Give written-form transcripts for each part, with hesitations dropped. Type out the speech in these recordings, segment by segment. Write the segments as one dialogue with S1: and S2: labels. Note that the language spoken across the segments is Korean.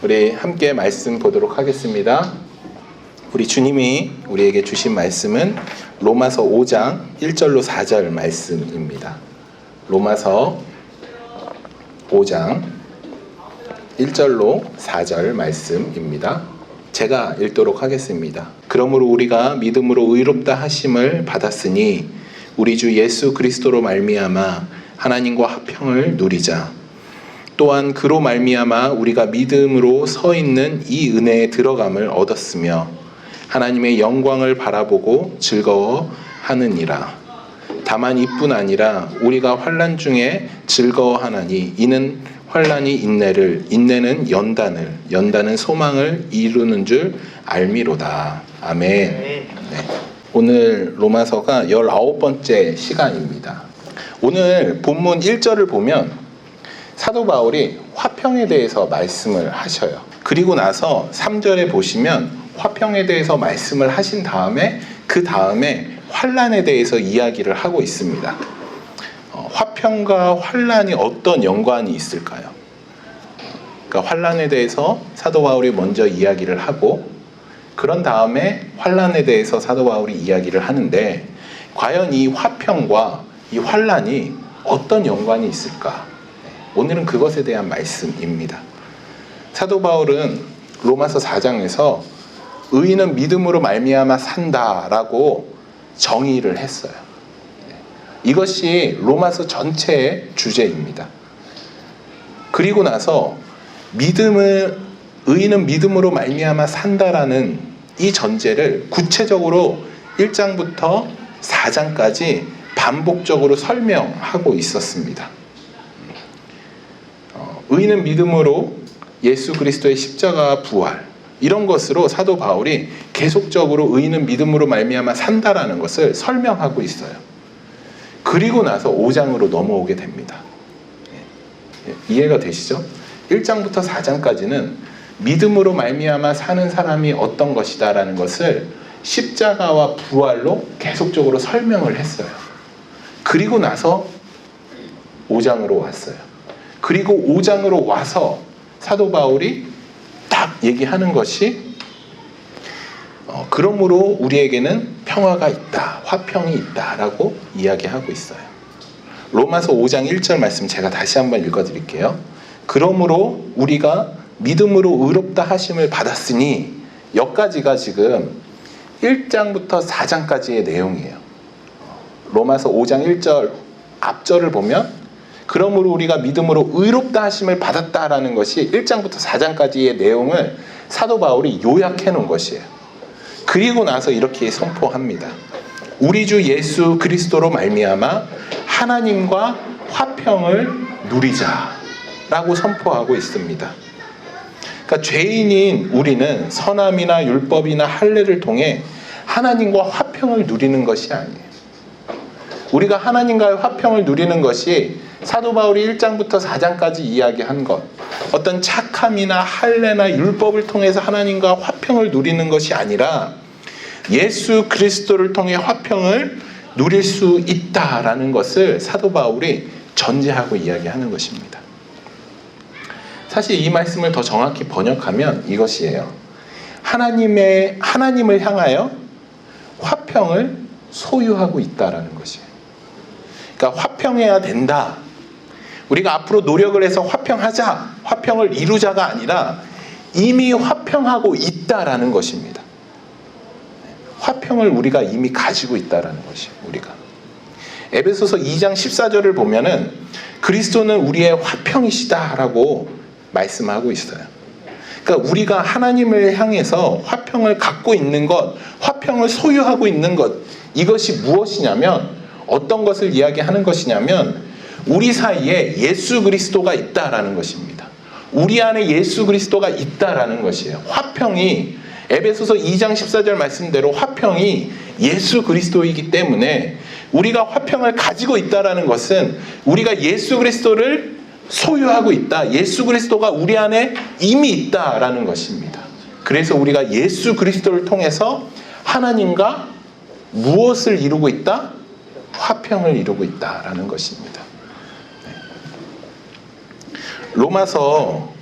S1: 우리 함께 말씀 보도록 하겠습니다. 우리 주님이 우리에게 주신 말씀은 로마서 5장 1절로 4절 말씀입니다. 로마서 5장 1절로 4절 말씀입니다. 제가 읽도록 하겠습니다. 그러므로 우리가 믿음으로 의롭다 하심을 받았으니 우리 주 예수 그리스도로 말미암아 하나님과 화평을 누리자. 또한 그로 말미암아 우리가 믿음으로 서 있는 이 은혜에 들어감을 얻었으며 하나님의 영광을 바라보고 즐거워하느니라. 다만 이뿐 아니라 우리가 환난 중에 즐거워하나니 이는 환난이 인내를, 인내는 연단을, 연단은 소망을 이루는 줄 알미로다. 아멘. 네. 오늘 로마서가 19번째 시간입니다. 오늘 본문 1절을 보면 사도 바울이 화평에 대해서 말씀을 하셔요. 그리고 나서 3절에 보시면 화평에 대해서 말씀을 하신 다음에 그 다음에 환난에 대해서 이야기를 하고 있습니다. 화평과 환난이 어떤 연관이 있을까요? 그러니까 환난에 대해서 사도 바울이 먼저 이야기를 하고 그런 다음에 환난에 대해서 사도 바울이 이야기를 하는데 과연 이 화평과 이 환난이 어떤 연관이 있을까? 오늘은 그것에 대한 말씀입니다. 사도 바울은 로마서 4장에서 의인은 믿음으로 말미암아 산다라고 정의를 했어요. 이것이 로마서 전체의 주제입니다. 그리고 나서 의인은 믿음으로 말미암아 산다라는 이 전제를 구체적으로 1장부터 4장까지 반복적으로 설명하고 있었습니다. 의인은 믿음으로 예수 그리스도의 십자가와 부활 이런 것으로 사도 바울이 계속적으로 의인은 믿음으로 말미암아 산다라는 것을 설명하고 있어요. 그리고 나서 5장으로 넘어오게 됩니다. 이해가 되시죠? 1장부터 4장까지는 믿음으로 말미암아 사는 사람이 어떤 것이다라는 것을 십자가와 부활로 계속적으로 설명을 했어요. 그리고 나서 5장으로 왔어요. 그리고 5장으로 와서 사도 바울이 딱 얘기하는 것이 그러므로 우리에게는 평화가 있다, 화평이 있다라고 이야기하고 있어요. 로마서 5장 1절 말씀 제가 다시 한번 읽어드릴게요. 그러므로 우리가 믿음으로 의롭다 하심을 받았으니 여기까지가 지금 1장부터 4장까지의 내용이에요. 로마서 5장 1절 앞절을 보면 그러므로 우리가 믿음으로 의롭다 하심을 받았다라는 것이 1장부터 4장까지의 내용을 사도 바울이 요약해 놓은 것이에요. 그리고 나서 이렇게 선포합니다. 우리 주 예수 그리스도로 말미암아 하나님과 화평을 누리자라고 선포하고 있습니다. 그러니까 죄인인 우리는 선함이나 율법이나 할례를 통해 하나님과 화평을 누리는 것이 아니에요. 우리가 하나님과의 화평을 누리는 것이 사도 바울이 1장부터 4장까지 이야기한 것, 어떤 착함이나 할례나 율법을 통해서 하나님과 화평을 누리는 것이 아니라 예수 그리스도를 통해 화평을 누릴 수 있다라는 것을 사도 바울이 전제하고 이야기하는 것입니다. 사실 이 말씀을 더 정확히 번역하면 이것이에요. 하나님을 향하여 화평을 소유하고 있다라는 것이에요. 그러니까 화평해야 된다. 우리가 앞으로 노력을 해서 화평하자, 화평을 이루자가 아니라 이미 화평하고 있다라는 것입니다. 화평을 우리가 이미 가지고 있다라는 것이에요. 우리가 에베소서 2장 14절을 보면은 그리스도는 우리의 화평이시다라고 말씀하고 있어요. 그러니까 우리가 하나님을 향해서 화평을 갖고 있는 것, 화평을 소유하고 있는 것, 이것이 무엇이냐면 어떤 것을 이야기하는 것이냐면 우리 사이에 예수 그리스도가 있다라는 것입니다. 우리 안에 예수 그리스도가 있다라는 것이에요. 화평이 에베소서 2장 14절 말씀대로 화평이 예수 그리스도이기 때문에 우리가 화평을 가지고 있다라는 것은 우리가 예수 그리스도를 소유하고 있다. 예수 그리스도가 우리 안에 이미 있다라는 것입니다. 그래서 우리가 예수 그리스도를 통해서 하나님과 무엇을 이루고 있다? 화평을 이루고 있다라는 것입니다. 로마서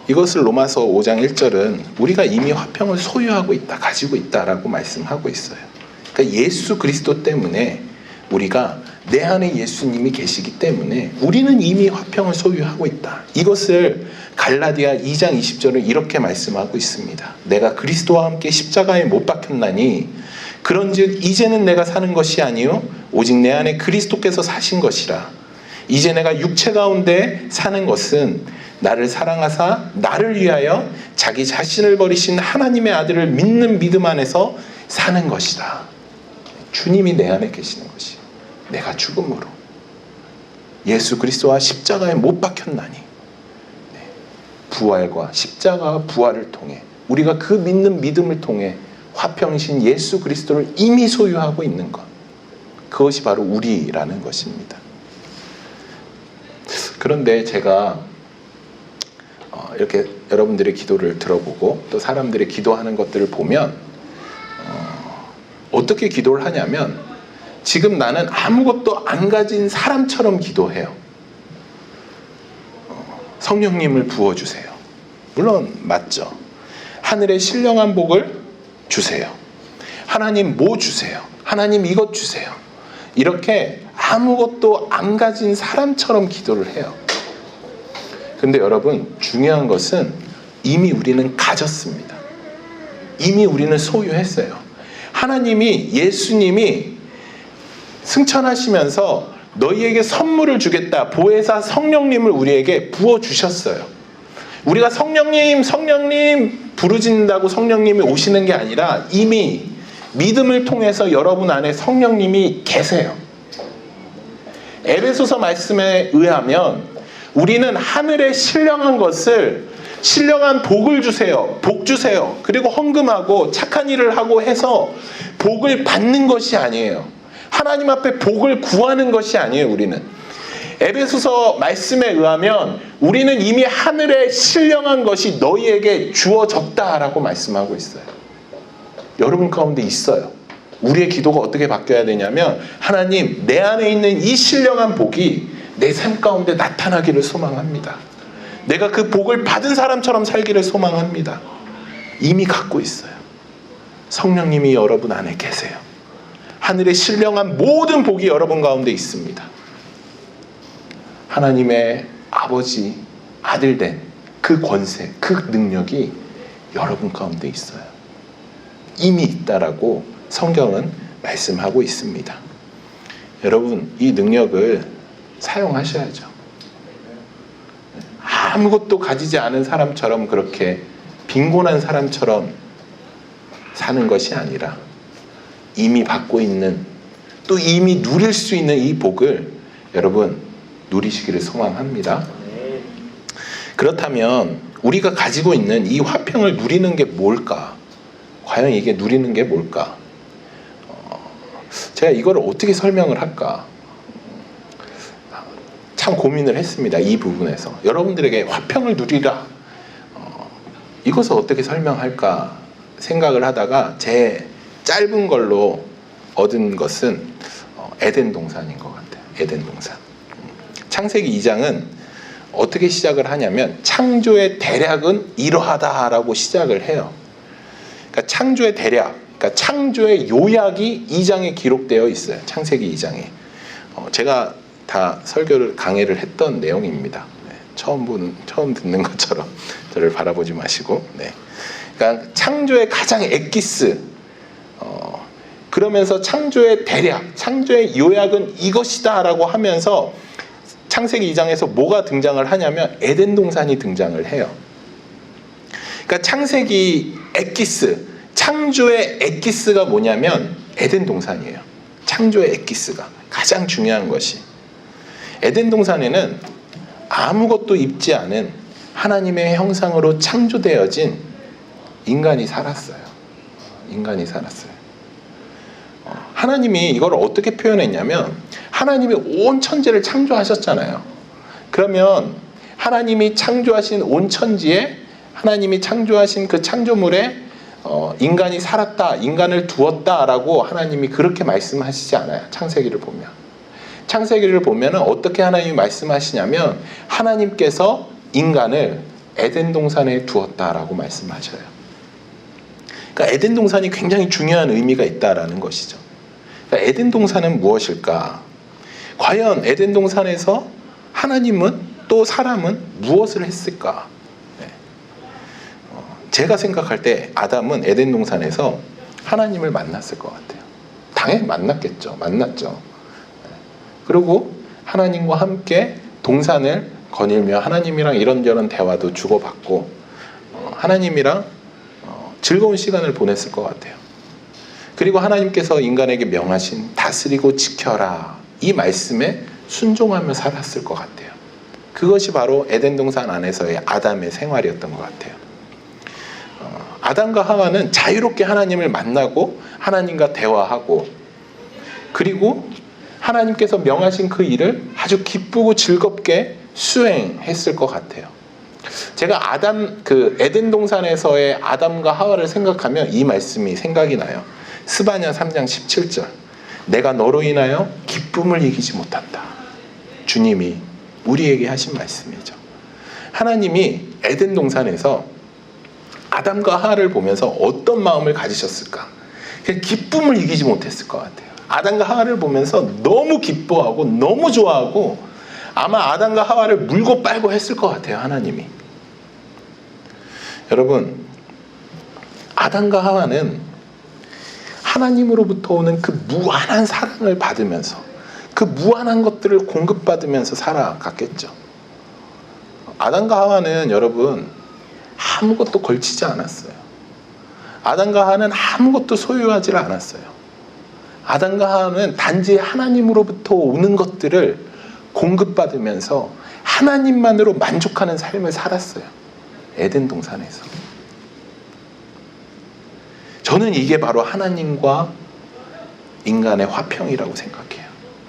S1: 이것을 로마서 5장 1절은 우리가 이미 화평을 소유하고 있다, 가지고 있다라고 말씀하고 있어요. 그러니까 예수 그리스도 때문에 우리가 내 안에 예수님이 계시기 때문에 우리는 이미 화평을 소유하고 있다. 이것을 갈라디아 2장 20절은 이렇게 말씀하고 있습니다. 내가 그리스도와 함께 십자가에 못 박혔나니 그런즉 이제는 내가 사는 것이 아니요 오직 내 안에 그리스도께서 사신 것이라. 이제 내가 육체 가운데 사는 것은 나를 사랑하사 나를 위하여 자기 자신을 버리신 하나님의 아들을 믿는 믿음 안에서 사는 것이다. 주님이 내 안에 계시는 것이 내가 죽음으로 예수 그리스도와 십자가에 못 박혔나니 부활과 십자가와 부활을 통해 우리가 그 믿는 믿음을 통해 화평이신 예수 그리스도를 이미 소유하고 있는 것, 그것이 바로 우리라는 것입니다. 그런데 제가 이렇게 여러분들의 기도를 들어보고 또 사람들의 기도하는 것들을 보면 어떻게 기도를 하냐면 지금 나는 아무것도 안 가진 사람처럼 기도해요. 성령님을 부어주세요. 물론 맞죠. 하늘의 신령한 복을 주세요. 하나님 뭐 주세요. 하나님 이것 주세요. 이렇게 아무것도 안 가진 사람처럼 기도를 해요. 근데 여러분, 중요한 것은 이미 우리는 가졌습니다. 이미 우리는 소유했어요. 하나님이, 예수님이 승천하시면서 너희에게 선물을 주겠다, 보혜사 성령님을 우리에게 부어주셨어요. 우리가 성령님 부르짖는다고 성령님이 오시는 게 아니라 이미 믿음을 통해서 여러분 안에 성령님이 계세요. 에베소서 말씀에 의하면 우리는 하늘의 신령한 것을, 신령한 복을 주세요, 복 주세요, 그리고 헌금하고 착한 일을 하고 해서 복을 받는 것이 아니에요. 하나님 앞에 복을 구하는 것이 아니에요. 우리는 에베소서 말씀에 의하면 우리는 이미 하늘의 신령한 것이 너희에게 주어졌다라고 말씀하고 있어요. 여러분 가운데 있어요. 우리의 기도가 어떻게 바뀌어야 되냐면, 하나님, 내 안에 있는 이 신령한 복이 내 삶 가운데 나타나기를 소망합니다. 내가 그 복을 받은 사람처럼 살기를 소망합니다. 이미 갖고 있어요. 성령님이 여러분 안에 계세요. 하늘의 신령한 모든 복이 여러분 가운데 있습니다. 하나님의 아버지, 아들 된 그 권세, 그 능력이 여러분 가운데 있어요. 이미 있다라고 성경은 말씀하고 있습니다. 여러분, 이 능력을 사용하셔야죠. 아무것도 가지지 않은 사람처럼, 그렇게 빈곤한 사람처럼 사는 것이 아니라 이미 받고 있는, 또 이미 누릴 수 있는 이 복을 여러분 누리시기를 소망합니다. 그렇다면 우리가 가지고 있는 이 화평을 누리는 게 뭘까? 과연 이게 누리는 게 뭘까? 제가 이걸 어떻게 설명을 할까? 참 고민을 했습니다. 이 부분에서 여러분들에게 화평을 누리라, 이것을 어떻게 설명할까 생각을 하다가 제 짧은 걸로 얻은 것은 에덴 동산인 것 같아요. 에덴 동산. 창세기 2장은 어떻게 시작을 하냐면, 창조의 대략은 이러하다라고 시작을 해요. 그러니까 창조의 대략, 그러니까 창조의 요약이 2장에 기록되어 있어요. 창세기 2장에. 제가 다 설교를, 강의를 했던 내용입니다. 네, 처음 듣는 것처럼 저를 바라보지 마시고. 네. 그러니까 창조의 가장 엑기스, 그러면서 창조의 대략, 창조의 요약은 이것이다라고 하면서 창세기 2장에서 뭐가 등장을 하냐면 에덴 동산이 등장을 해요. 그러니까 창세기 엑기스, 창조의 엑기스가 뭐냐면 에덴 동산이에요. 창조의 엑기스가 가장 중요한 것이, 에덴 동산에는 아무것도 입지 않은 하나님의 형상으로 창조되어진 인간이 살았어요. 인간이 살았어요. 하나님이 이걸 어떻게 표현했냐면, 하나님이 온 천지를 창조하셨잖아요. 그러면 하나님이 창조하신 온 천지에, 하나님이 창조하신 그 창조물에 인간이 살았다, 인간을 두었다라고 하나님이 그렇게 말씀하시지 않아요. 창세기를 보면. 창세기를 보면 어떻게 하나님이 말씀하시냐면, 하나님께서 인간을 에덴 동산에 두었다라고 말씀하셔요. 그러니까 에덴 동산이 굉장히 중요한 의미가 있다라는 것이죠. 그러니까 에덴 동산은 무엇일까? 과연 에덴 동산에서 하나님은 또 사람은 무엇을 했을까? 제가 생각할 때 아담은 에덴 동산에서 하나님을 만났을 것 같아요. 당연히 만났겠죠. 만났죠. 그리고 하나님과 함께 동산을 거닐며 하나님이랑 이런저런 대화도 주고받고 하나님이랑 즐거운 시간을 보냈을 것 같아요. 그리고 하나님께서 인간에게 명하신 다스리고 지켜라 이 말씀에 순종하며 살았을 것 같아요. 그것이 바로 에덴 동산 안에서의 아담의 생활이었던 것 같아요. 아담과 하와는 자유롭게 하나님을 만나고 하나님과 대화하고 그리고 하나님께서 명하신 그 일을 아주 기쁘고 즐겁게 수행했을 것 같아요. 제가 에덴 동산에서의 아담과 하와를 생각하면 이 말씀이 생각이 나요. 스바냐 3장 17절. 내가 너로 인하여 기쁨을 이기지 못한다. 주님이 우리에게 하신 말씀이죠. 하나님이 에덴 동산에서 아담과 하와를 보면서 어떤 마음을 가지셨을까? 그냥 기쁨을 이기지 못했을 것 같아요. 아담과 하와를 보면서 너무 기뻐하고 너무 좋아하고 아마 아담과 하와를 물고 빨고 했을 것 같아요. 하나님이. 여러분, 아담과 하와는 하나님으로부터 오는 그 무한한 사랑을 받으면서 그 무한한 것들을 공급받으면서 살아갔겠죠. 아담과 하와는 여러분 아무것도 걸치지 않았어요. 아담과 하와는 아무것도 소유하지 않았어요. 아담과 하와는 단지 하나님으로부터 오는 것들을 공급받으면서 하나님만으로 만족하는 삶을 살았어요. 에덴 동산에서. 저는 이게 바로 하나님과 인간의 화평이라고 생각해요.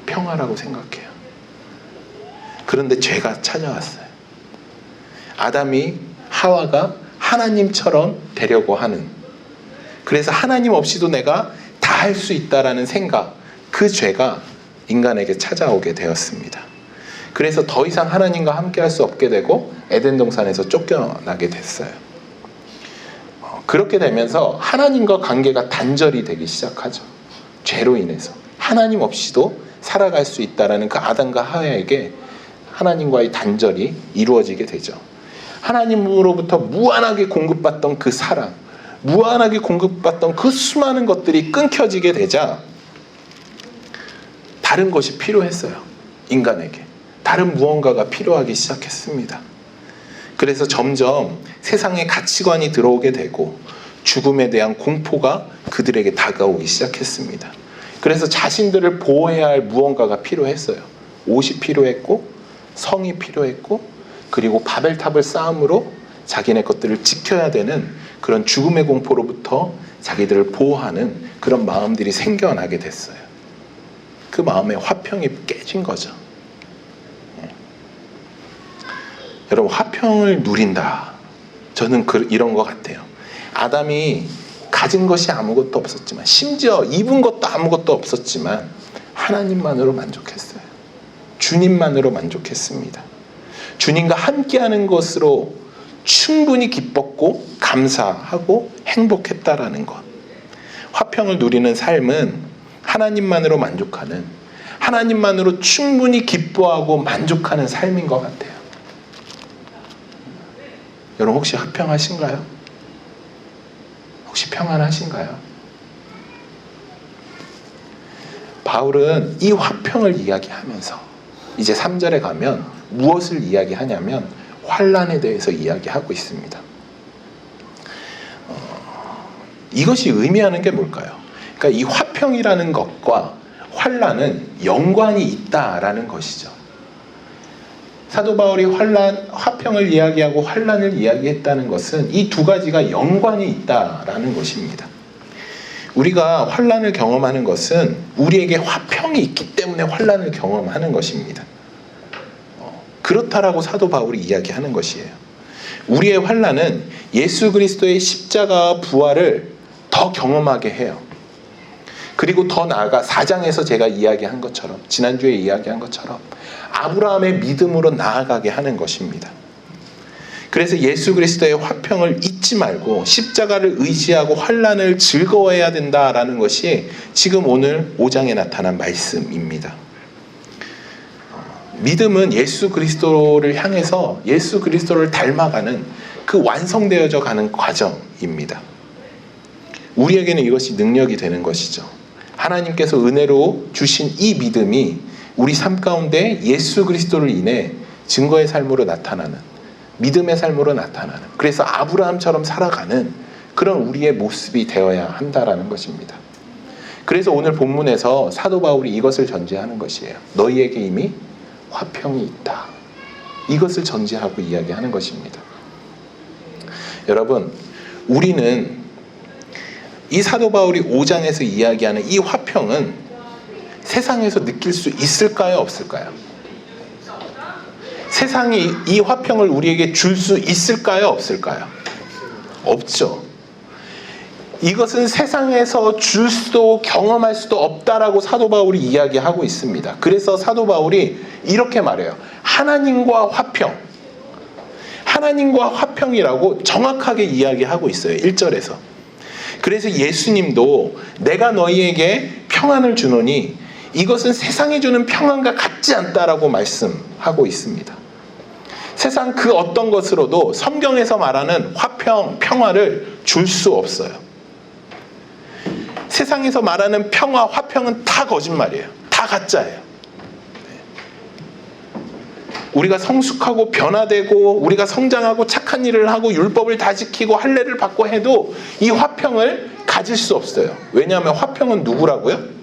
S1: 평화라고 생각해요. 그런데 죄가 찾아왔어요. 아담이 하와가 하나님처럼 되려고 하는, 그래서 하나님 없이도 내가 다 할 수 있다라는 생각, 그 죄가 인간에게 찾아오게 되었습니다. 그래서 더 이상 하나님과 함께 할 수 없게 되고 에덴 동산에서 쫓겨나게 됐어요. 그렇게 되면서 하나님과 관계가 단절이 되기 시작하죠. 죄로 인해서 하나님 없이도 살아갈 수 있다라는 그 아담과 하와에게 하나님과의 단절이 이루어지게 되죠. 하나님으로부터 무한하게 공급받던 그 사랑, 무한하게 공급받던 그 수많은 것들이 끊겨지게 되자 다른 것이 필요했어요. 인간에게 다른 무언가가 필요하기 시작했습니다. 그래서 점점 세상에 가치관이 들어오게 되고 죽음에 대한 공포가 그들에게 다가오기 시작했습니다. 그래서 자신들을 보호해야 할 무언가가 필요했어요. 옷이 필요했고 성이 필요했고 그리고 바벨탑을 쌓음으로 자기네 것들을 지켜야 되는 그런 죽음의 공포로부터 자기들을 보호하는 그런 마음들이 생겨나게 됐어요. 그 마음의 화평이 깨진 거죠. 여러분, 화평을 누린다. 저는 이런 것 같아요. 아담이 가진 것이 아무것도 없었지만, 심지어 입은 것도 아무것도 없었지만 하나님만으로 만족했어요. 주님만으로 만족했습니다. 주님과 함께하는 것으로 충분히 기뻤고 감사하고 행복했다라는 것. 화평을 누리는 삶은 하나님만으로 만족하는, 하나님만으로 충분히 기뻐하고 만족하는 삶인 것 같아요. 여러분, 혹시 화평하신가요? 혹시 평안하신가요? 바울은 이 화평을 이야기하면서 이제 3절에 가면 무엇을 이야기하냐면 환난에 대해서 이야기하고 있습니다. 이것이 의미하는 게 뭘까요? 그러니까 이 화평이라는 것과 환난은 연관이 있다라는 것이죠. 사도 바울이 화평을 이야기하고 환난을 이야기했다는 것은 이 두 가지가 연관이 있다라는 것입니다. 우리가 환난을 경험하는 것은 우리에게 화평이 있기 때문에 환난을 경험하는 것입니다. 그렇다라고 사도 바울이 이야기하는 것이에요. 우리의 환난은 예수 그리스도의 십자가와 부활을 더 경험하게 해요. 그리고 더 나아가 4장에서 제가 이야기한 것처럼, 지난주에 이야기한 것처럼 아브라함의 믿음으로 나아가게 하는 것입니다. 그래서 예수 그리스도의 화평을 잊지 말고 십자가를 의지하고 환난을 즐거워해야 된다라는 것이 지금 오늘 5장에 나타난 말씀입니다. 믿음은 예수 그리스도를 향해서 예수 그리스도를 닮아가는 그 완성되어져 가는 과정입니다. 우리에게는 이것이 능력이 되는 것이죠. 하나님께서 은혜로 주신 이 믿음이 우리 삶 가운데 예수 그리스도를 인해 증거의 삶으로 나타나는, 믿음의 삶으로 나타나는, 그래서 아브라함처럼 살아가는 그런 우리의 모습이 되어야 한다라는 것입니다. 그래서 오늘 본문에서 사도 바울이 이것을 전제하는 것이에요. 너희에게 이미 화평이 있다. 이것을 전제하고 이야기하는 것입니다. 여러분, 우리는 이 사도 바울이 5장에서 이야기하는 이 화평은 세상에서 느낄 수 있을까요? 없을까요? 세상이 이 화평을 우리에게 줄 수 있을까요? 없을까요? 없죠. 이것은 세상에서 줄 수도 경험할 수도 없다라고 사도 바울이 이야기하고 있습니다. 그래서 사도 바울이 이렇게 말해요. 하나님과 화평이라고 정확하게 이야기하고 있어요. 1절에서. 그래서 예수님도 내가 너희에게 평안을 주노니 이것은 세상이 주는 평안과 같지 않다라고 말씀하고 있습니다. 세상 그 어떤 것으로도 성경에서 말하는 화평, 평화를 줄 수 없어요. 세상에서 말하는 평화, 화평은 다 거짓말이에요. 다 가짜예요. 우리가 성숙하고 변화되고 우리가 성장하고 착한 일을 하고 율법을 다 지키고 할례를 받고 해도 이 화평을 가질 수 없어요. 왜냐하면 화평은 누구라고요?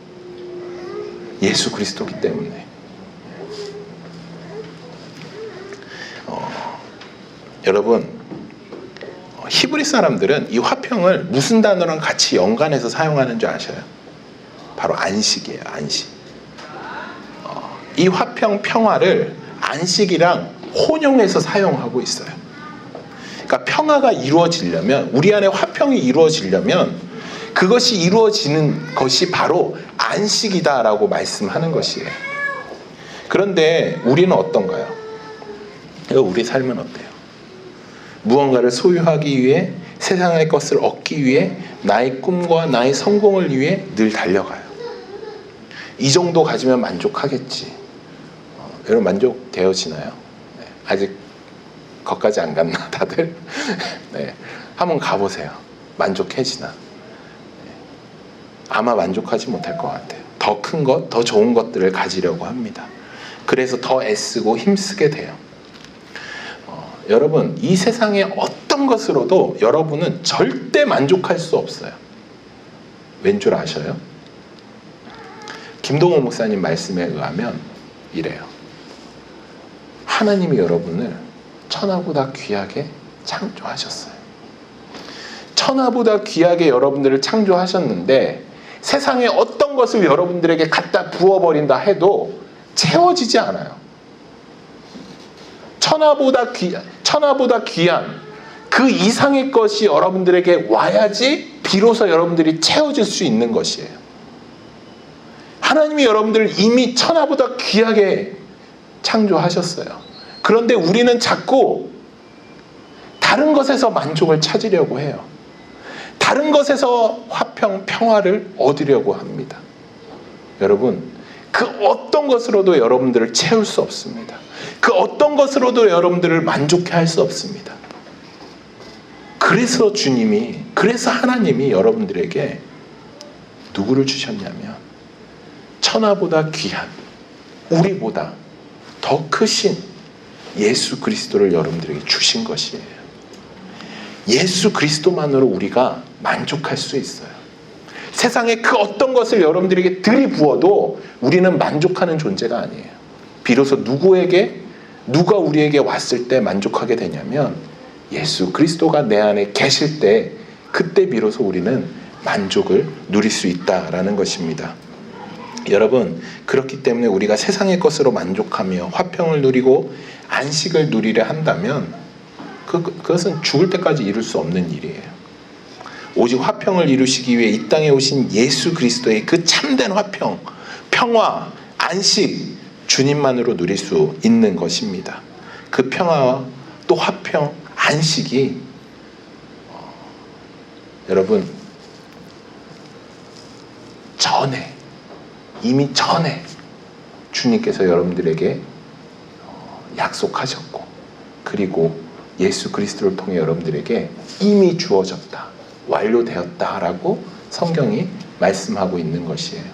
S1: 예수 그리스도이기 때문에. 여러분, 히브리 사람들은 이 화평을 무슨 단어랑 같이 연관해서 사용하는 줄 아셔요? 바로 안식이에요. 안식. 이 화평, 평화를 안식이랑 혼용해서 사용하고 있어요. 그러니까 평화가 이루어지려면, 우리 안에 화평이 이루어지려면 그것이 이루어지는 것이 바로 안식이다라고 말씀하는 것이에요. 그런데 우리는 어떤가요? 우리 삶은 어때요? 무언가를 소유하기 위해, 세상의 것을 얻기 위해, 나의 꿈과 나의 성공을 위해 늘 달려가요. 이 정도 가지면 만족하겠지. 여러분, 만족되어지나요? 네. 아직 거기까지 안 갔나 다들? 네. 한번 가보세요. 만족해지나? 네. 아마 만족하지 못할 것 같아요. 더 큰 것, 더 좋은 것들을 가지려고 합니다. 그래서 더 애쓰고 힘쓰게 돼요. 여러분, 이 세상의 어떤 것으로도 여러분은 절대 만족할 수 없어요. 왠 줄 아셔요? 김동호 목사님 말씀에 의하면 이래요. 하나님이 여러분을 천하보다 귀하게 창조하셨어요. 천하보다 귀하게 여러분들을 창조하셨는데 세상의 어떤 것을 여러분들에게 갖다 부어버린다 해도 채워지지 않아요. 천하보다 귀한 그 이상의 것이 여러분들에게 와야지 비로소 여러분들이 채워질 수 있는 것이에요. 하나님이 여러분들을 이미 천하보다 귀하게 창조하셨어요. 그런데 우리는 자꾸 다른 것에서 만족을 찾으려고 해요. 다른 것에서 화평, 평화를 얻으려고 합니다. 여러분, 그 어떤 것으로도 여러분들을 채울 수 없습니다. 그 어떤 것으로도 여러분들을 만족해 할 수 없습니다. 그래서 그래서 하나님이 여러분들에게 누구를 주셨냐면 천하보다 귀한, 우리보다 더 크신 예수 그리스도를 여러분들에게 주신 것이에요. 예수 그리스도만으로 우리가 만족할 수 있어요. 세상의 그 어떤 것을 여러분들에게 들이부어도 우리는 만족하는 존재가 아니에요. 비로소 누가 우리에게 왔을 때 만족하게 되냐면 예수 그리스도가 내 안에 계실 때, 그때 비로소 우리는 만족을 누릴 수 있다라는 것입니다. 여러분, 그렇기 때문에 우리가 세상의 것으로 만족하며 화평을 누리고 안식을 누리려 한다면 그것은 죽을 때까지 이룰 수 없는 일이에요. 오직 화평을 이루시기 위해 이 땅에 오신 예수 그리스도의 그 참된 화평, 평화, 안식, 주님만으로 누릴 수 있는 것입니다. 그 평화와 또 화평, 안식이 여러분 이미 전에 주님께서 여러분들에게 약속하셨고, 그리고 예수 그리스도를 통해 여러분들에게 이미 주어졌다, 완료되었다라고 성경이 말씀하고 있는 것이에요.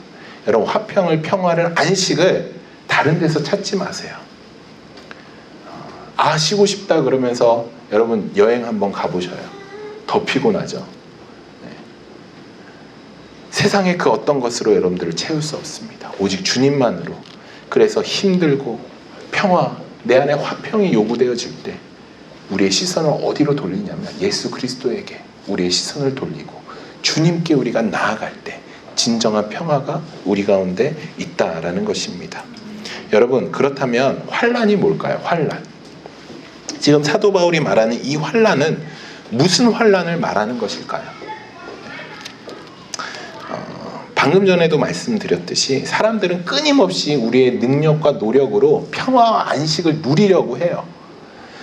S1: 여러분, 화평을, 평화를, 안식을 다른 데서 찾지 마세요. 쉬고 싶다 그러면서 여러분 여행 한번 가보셔요. 더 피곤하죠. 세상의 그 어떤 것으로 여러분들을 채울 수 없습니다. 오직 주님만으로. 그래서 힘들고 평화, 내 안에 화평이 요구되어질 때 우리의 시선을 어디로 돌리냐면 예수 그리스도에게 우리의 시선을 돌리고 주님께 우리가 나아갈 때 진정한 평화가 우리 가운데 있다라는 것입니다. 여러분, 그렇다면 환난이 뭘까요? 환난. 지금 사도 바울이 말하는 이 환난은 무슨 환난을 말하는 것일까요? 방금 전에도 말씀드렸듯이 사람들은 끊임없이 우리의 능력과 노력으로 평화와 안식을 누리려고 해요.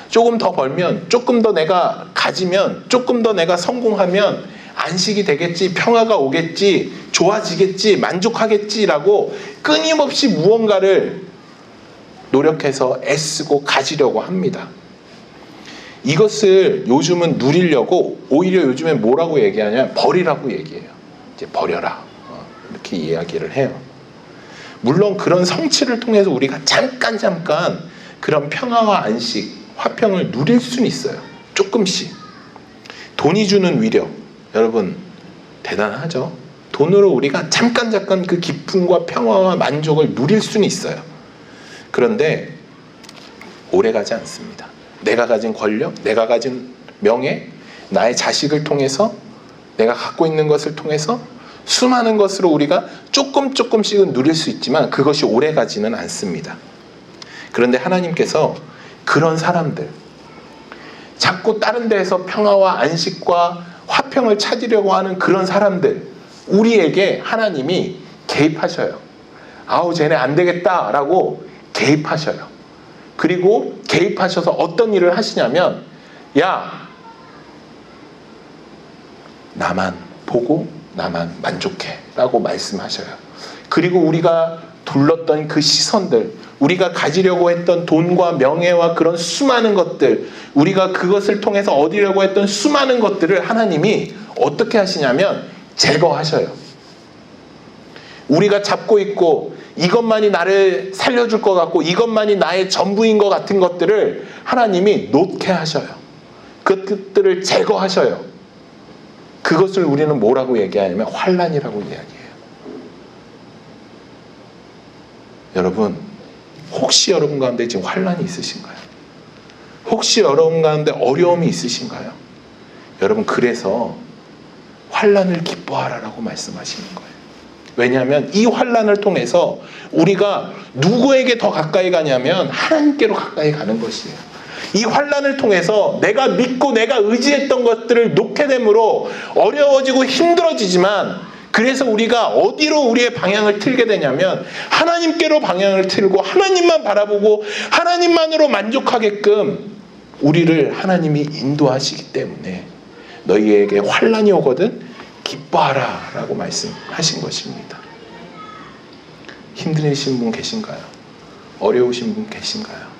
S1: 조금 더 벌면, 조금 더 내가 가지면, 조금 더 내가 성공하면 안식이 되겠지, 평화가 오겠지, 좋아지겠지, 만족하겠지라고 끊임없이 무언가를 노력해서 애쓰고 가지려고 합니다. 이것을 요즘은 누리려고 오히려 요즘엔 뭐라고 얘기하냐면 버리라고 얘기해요. 이제 버려라, 이렇게 이야기를 해요. 물론 그런 성취를 통해서 우리가 잠깐 그런 평화와 안식, 화평을 누릴 수는 있어요. 조금씩. 돈이 주는 위력, 여러분 대단하죠? 돈으로 우리가 잠깐 그 기쁨과 평화와 만족을 누릴 수는 있어요. 그런데 오래가지 않습니다. 내가 가진 권력, 내가 가진 명예, 나의 자식을 통해서, 내가 갖고 있는 것을 통해서 수많은 것으로 우리가 조금씩은 누릴 수 있지만 그것이 오래가지는 않습니다. 그런데 하나님께서 그런 사람들, 자꾸 다른 데에서 평화와 안식과 화평을 찾으려고 하는 그런 사람들, 우리에게 하나님이 개입하셔요. 쟤네 안 되겠다라고 개입하셔요. 그리고 개입하셔서 어떤 일을 하시냐면, 야, 나만 보고 나만 만족해 라고 말씀하셔요. 그리고 우리가 둘렀던 그 시선들, 우리가 가지려고 했던 돈과 명예와 그런 수많은 것들, 우리가 그것을 통해서 얻으려고 했던 수많은 것들을 하나님이 어떻게 하시냐면 제거하셔요. 우리가 잡고 있고 이것만이 나를 살려줄 것 같고 이것만이 나의 전부인 것 같은 것들을 하나님이 놓게 하셔요. 그것들을 제거하셔요. 그것을 우리는 뭐라고 얘기하냐면 환난이라고 이야기해요. 여러분, 혹시 여러분 가운데 지금 환난이 있으신가요? 혹시 여러분 가운데 어려움이 있으신가요? 여러분, 그래서 환난을 기뻐하라라고 말씀하시는 거예요. 왜냐하면 이 환난을 통해서 우리가 누구에게 더 가까이 가냐면 하나님께로 가까이 가는 것이에요. 이 환난을 통해서 내가 믿고 내가 의지했던 것들을 놓게 되므로 어려워지고 힘들어지지만, 그래서 우리가 어디로 우리의 방향을 틀게 되냐면 하나님께로 방향을 틀고 하나님만 바라보고 하나님만으로 만족하게끔 우리를 하나님이 인도하시기 때문에 너희에게 환난이 오거든 기뻐하라 라고 말씀하신 것입니다. 힘드신 분 계신가요? 어려우신 분 계신가요?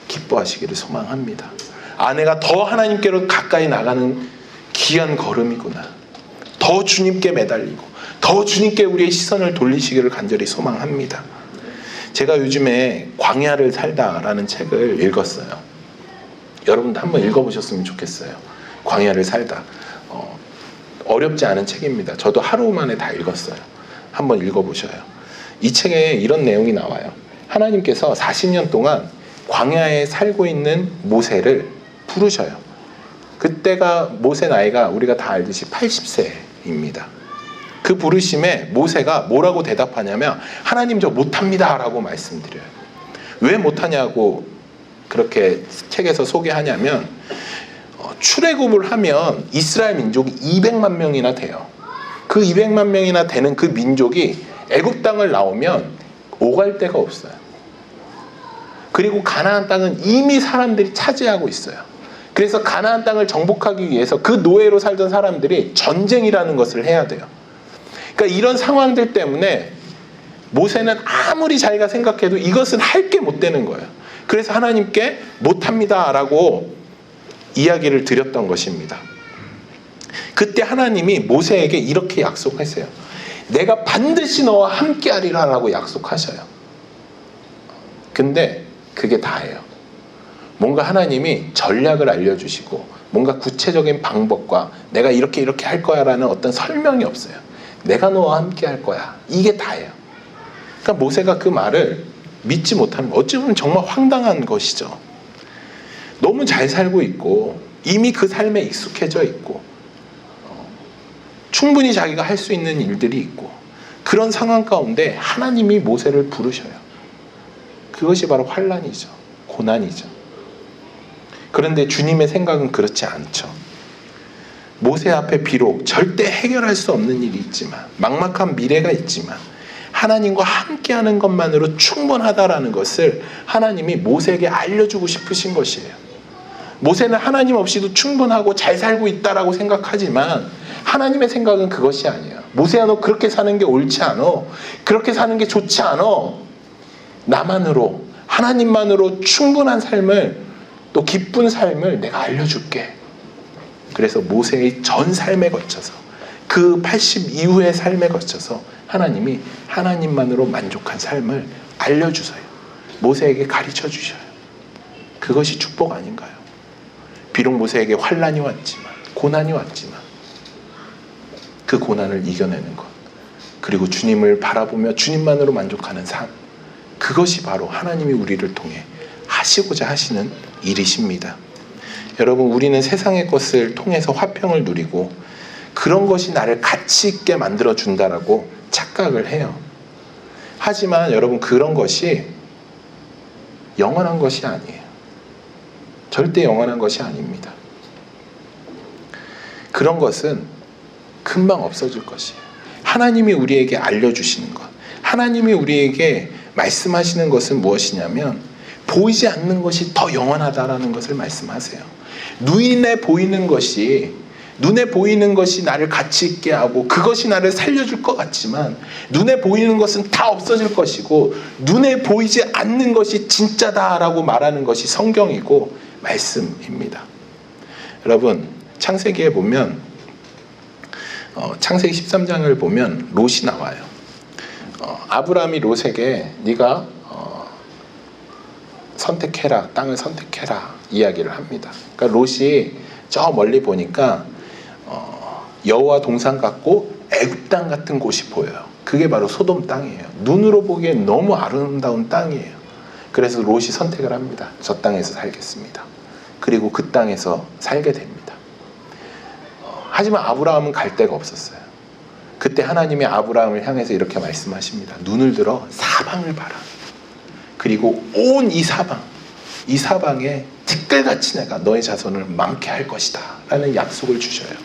S1: 기뻐하시기를 소망합니다. 아내가 더 하나님께로 가까이 나가는 귀한 걸음이구나. 더 주님께 매달리고 더 주님께 우리의 시선을 돌리시기를 간절히 소망합니다. 제가 요즘에 광야를 살다라는 책을 읽었어요. 여러분도 한번 읽어보셨으면 좋겠어요. 광야를 살다. 어렵지 않은 책입니다. 저도 하루 만에 다 읽었어요. 한번 읽어보셔요. 이 책에 이런 내용이 나와요. 하나님께서 40년 동안 광야에 살고 있는 모세를 부르셔요. 그때가 모세 나이가 우리가 다 알듯이 80세입니다. 그 부르심에 모세가 뭐라고 대답하냐면 하나님 저 못합니다 라고 말씀드려요. 왜 못하냐고 그렇게 책에서 소개하냐면 출애굽을 하면 이스라엘 민족이 200만 명이나 돼요. 그 200만 명이나 되는 그 민족이 애굽 땅을 나오면 오갈 데가 없어요. 그리고 가나안 땅은 이미 사람들이 차지하고 있어요. 그래서 가나안 땅을 정복하기 위해서 그 노예로 살던 사람들이 전쟁이라는 것을 해야 돼요. 그러니까 이런 상황들 때문에 모세는 아무리 자기가 생각해도 이것은 할 게 못 되는 거예요. 그래서 하나님께 못합니다 라고 이야기를 드렸던 것입니다. 그때 하나님이 모세에게 이렇게 약속하세요. 내가 반드시 너와 함께하리라 라고 약속하셔요. 근데 그게 다예요. 뭔가 하나님이 전략을 알려주시고 뭔가 구체적인 방법과 내가 이렇게 할 거야 라는 어떤 설명이 없어요. 내가 너와 함께 할 거야. 이게 다예요. 그러니까 모세가 그 말을 믿지 못하는 거, 어찌 보면 정말 황당한 것이죠. 너무 잘 살고 있고 이미 그 삶에 익숙해져 있고 충분히 자기가 할 수 있는 일들이 있고 그런 상황 가운데 하나님이 모세를 부르셔요. 그것이 바로 환난이죠. 고난이죠. 그런데 주님의 생각은 그렇지 않죠. 모세 앞에 비록 절대 해결할 수 없는 일이 있지만, 막막한 미래가 있지만 하나님과 함께하는 것만으로 충분하다라는 것을 하나님이 모세에게 알려주고 싶으신 것이에요. 모세는 하나님 없이도 충분하고 잘 살고 있다라고 생각하지만 하나님의 생각은 그것이 아니에요. 모세야, 너 그렇게 사는 게 옳지 않아. 그렇게 사는 게 좋지 않아. 나만으로, 하나님만으로 충분한 삶을, 또 기쁜 삶을 내가 알려줄게. 그래서 모세의 전 삶에 거쳐서, 그 80 이후의 삶에 거쳐서 하나님이 하나님만으로 만족한 삶을 알려주세요. 모세에게 가르쳐 주셔요. 그것이 축복 아닌가요? 비록 모세에게 환난이 왔지만, 고난이 왔지만 그 고난을 이겨내는 것, 그리고 주님을 바라보며 주님만으로 만족하는 삶, 그것이 바로 하나님이 우리를 통해 하시고자 하시는 일이십니다. 여러분, 우리는 세상의 것을 통해서 화평을 누리고 그런 것이 나를 가치 있게 만들어준다라고 착각을 해요. 하지만 여러분, 그런 것이 영원한 것이 아니에요. 절대 영원한 것이 아닙니다. 그런 것은 금방 없어질 것이에요. 하나님이 우리에게 알려주시는 것, 하나님이 우리에게 말씀하시는 것은 무엇이냐면 보이지 않는 것이 더 영원하다라는 것을 말씀하세요. 눈에 보이는 것이 나를 가치 있게 하고 그것이 나를 살려줄 것 같지만 눈에 보이는 것은 다 없어질 것이고 눈에 보이지 않는 것이 진짜다라고 말하는 것이 성경이고 말씀입니다. 여러분, 창세기에 보면 창세기 13장을 보면 롯이 나와요. 아브라함이 롯에게 네가 선택해라, 땅을 선택해라 이야기를 합니다. 그러니까 롯이 저 멀리 보니까 여호와 동산 같고 애굽 땅 같은 곳이 보여요. 그게 바로 소돔 땅이에요. 눈으로 보기엔 너무 아름다운 땅이에요. 그래서 롯이 선택을 합니다. 저 땅에서 살겠습니다. 그리고 그 땅에서 살게 됩니다. 하지만 아브라함은 갈 데가 없었어요. 그때 하나님이 아브라함을 향해서 이렇게 말씀하십니다. 눈을 들어 사방을 봐라. 그리고 온 이 사방에 티끌같이 내가 너의 자손을 많게 할 것이다 라는 약속을 주셔요.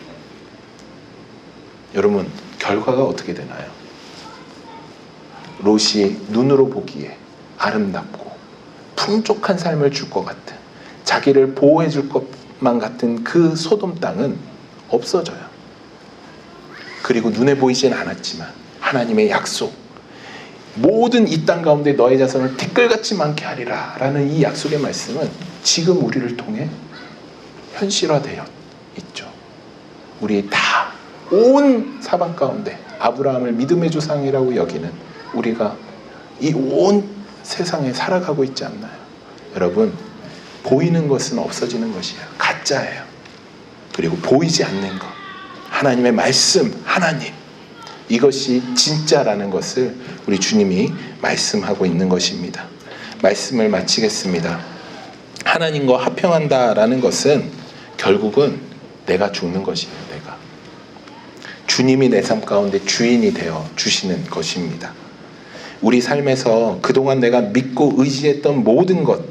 S1: 여러분, 결과가 어떻게 되나요? 롯이 눈으로 보기에 아름답고 풍족한 삶을 줄 것 같은, 자기를 보호해 줄 것만 같은 그 소돔 땅은 없어져요. 그리고 눈에 보이진 않았지만 하나님의 약속, 모든 이 땅 가운데 너의 자손을 티끌같이 많게 하리라 라는 이 약속의 말씀은 지금 우리를 통해 현실화되어 있죠. 우리 다 온 사방 가운데 아브라함을 믿음의 조상이라고 여기는 우리가 이 온 세상에 살아가고 있지 않나요? 여러분, 보이는 것은 없어지는 것이에요. 가짜예요. 그리고 보이지 않는 것, 하나님의 말씀, 하나님, 이것이 진짜라는 것을 우리 주님이 말씀하고 있는 것입니다. 말씀을 마치겠습니다. 하나님과 화평한다라는 것은 결국은 내가 죽는 것이에요. 내가 주님이 내 삶 가운데 주인이 되어 주시는 것입니다. 우리 삶에서 그동안 내가 믿고 의지했던 모든 것,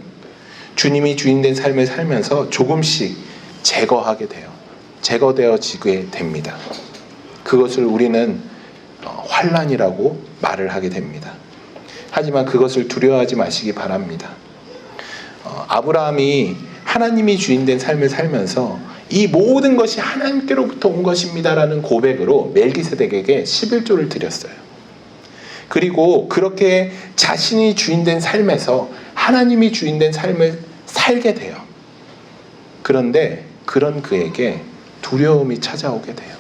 S1: 주님이 주인된 삶을 살면서 조금씩 제거하게 돼요. 제거되어지게 됩니다. 그것을 우리는 환난이라고 말을 하게 됩니다. 하지만 그것을 두려워하지 마시기 바랍니다. 아브라함이 하나님이 주인된 삶을 살면서 이 모든 것이 하나님께로부터 온 것입니다라는 고백으로 멜기세덱에게 11조를 드렸어요. 그리고 그렇게 자신이 주인된 삶에서 하나님이 주인된 삶을 살게 돼요. 그런데 그런 그에게 두려움이 찾아오게 돼요.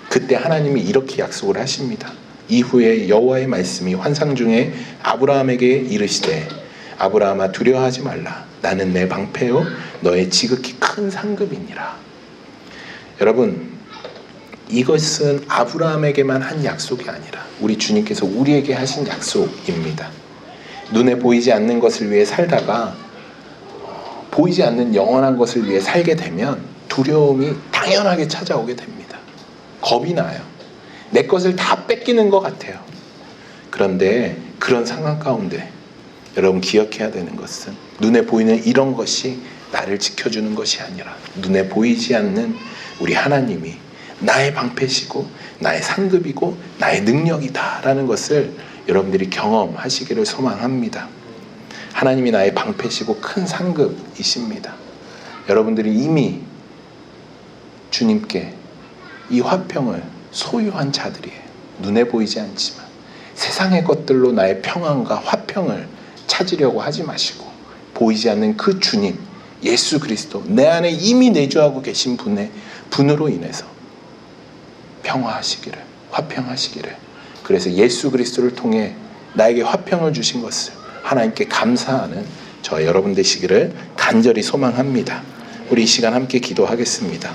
S1: 그때 하나님이 이렇게 약속을 하십니다. 이후에 여호와의 말씀이 환상 중에 아브라함에게 이르시되 아브라함아 두려워하지 말라. 나는 내 방패요 너의 지극히 큰 상급이니라. 여러분, 이것은 아브라함에게만 한 약속이 아니라 우리 주님께서 우리에게 하신 약속입니다. 눈에 보이지 않는 것을 위해 살다가 보이지 않는 영원한 것을 위해 살게 되면 두려움이 당연하게 찾아오게 됩니다. 겁이 나요. 내 것을 다 뺏기는 것 같아요. 그런데 그런 상황 가운데 여러분 기억해야 되는 것은 눈에 보이는 이런 것이 나를 지켜주는 것이 아니라 눈에 보이지 않는 우리 하나님이 나의 방패시고 나의 상급이고 나의 능력이다라는 것을 여러분들이 경험하시기를 소망합니다. 하나님이 나의 방패시고 큰 상급이십니다. 여러분들이 이미 주님께 이 화평을 소유한 자들이에요. 눈에 보이지 않지만 세상의 것들로 나의 평안과 화평을 찾으려고 하지 마시고 보이지 않는 그 주님 예수 그리스도 내 안에 이미 내주하고 계신 분으로 인해서 평화하시기를, 화평하시기를, 그래서 예수 그리스도를 통해 나에게 화평을 주신 것을 하나님께 감사하는 저 여러분 되시기를 간절히 소망합니다. 우리 이 시간 함께 기도하겠습니다.